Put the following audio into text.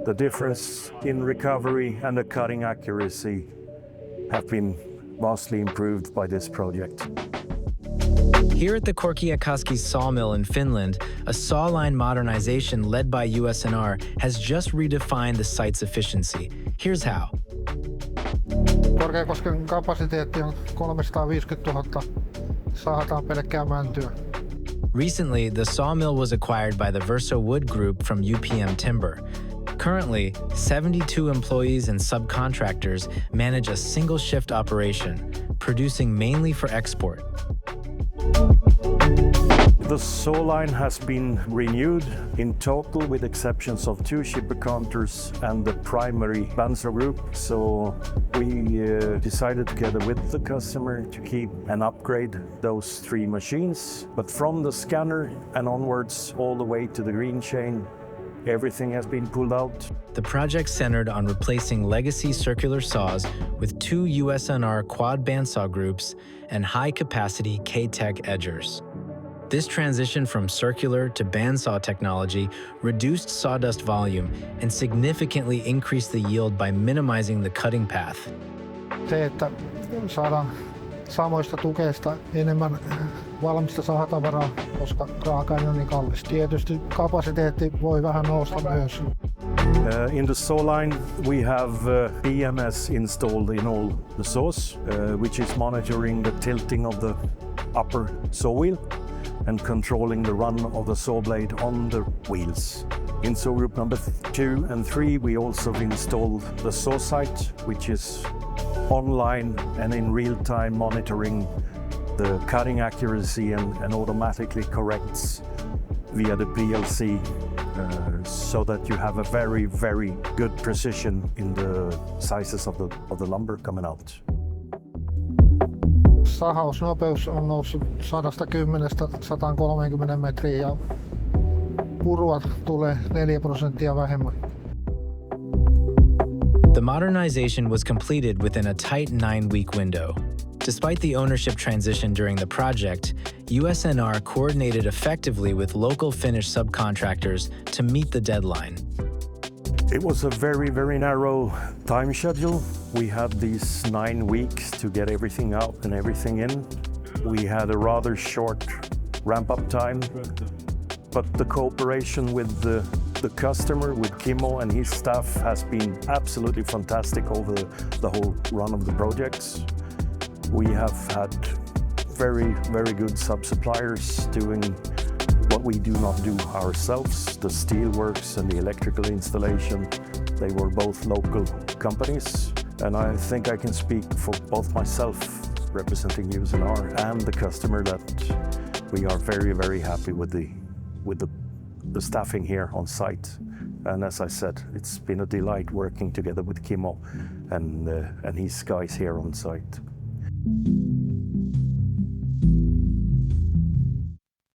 The difference in recovery and the cutting accuracy have been vastly improved by this project. Here at the Korkeakoski sawmill in Finland, a saw line modernization led by USNR has just redefined the site's efficiency. Here's how. Korkeakosken kapasiteetti on 350 000 sahataan pelkkää mäntyä. Recently, the sawmill was acquired by the Verso Wood Group from UPM Timber. Currently, 72 employees and subcontractors manage a single-shift operation, producing mainly for export. The saw line has been renewed in total with exceptions of 2 shipper counters and the primary Banzo group. So we decided together with the customer to keep and upgrade those 3 machines. But from the scanner and onwards all the way to the green chain, everything has been pulled out. The project centered on replacing legacy circular saws with 2 USNR quad bandsaw groups and high-capacity K-Tech edgers. This transition from circular to bandsaw technology reduced sawdust volume and significantly increased the yield by minimizing the cutting path. Se, että saadaan samoista tukeista enemmän valmista sahatavaraa, koska raaka-aine on niin kallis. Tietysti kapasiteetti voi vähän nousta myös. In the saw line, we have BMS installed in all the saws, which is monitoring the tilting of the upper saw wheel and controlling the run of the saw blade on the wheels. In saw group number 2 and 3, we also installed the saw sight, which is online and in real time monitoring the cutting accuracy and automatically corrects via the PLC so that you have a very, very good precision in the sizes of the lumber coming out. Sahausnopeus on noussut 110–130 metriä ja purua tulee 4% vähemmän. The modernization was completed within a tight 9-week window. Despite the ownership transition during the project, USNR coordinated effectively with local Finnish subcontractors to meet the deadline. It was a very, very narrow time schedule. We had these 9 weeks to get everything out and everything in. We had a rather short ramp-up time, but the cooperation with the customer, with Kimmo and his staff, has been absolutely fantastic over the whole run of the projects. We have had very, very good sub-suppliers doing what we do not do ourselves, the steelworks and the electrical installation. They were both local companies, and I think I can speak for both myself, representing USNR, and the customer, that we are very, very happy with the staffing here on site. And as I said, it's been a delight working together with Kimmo and his guys here on site.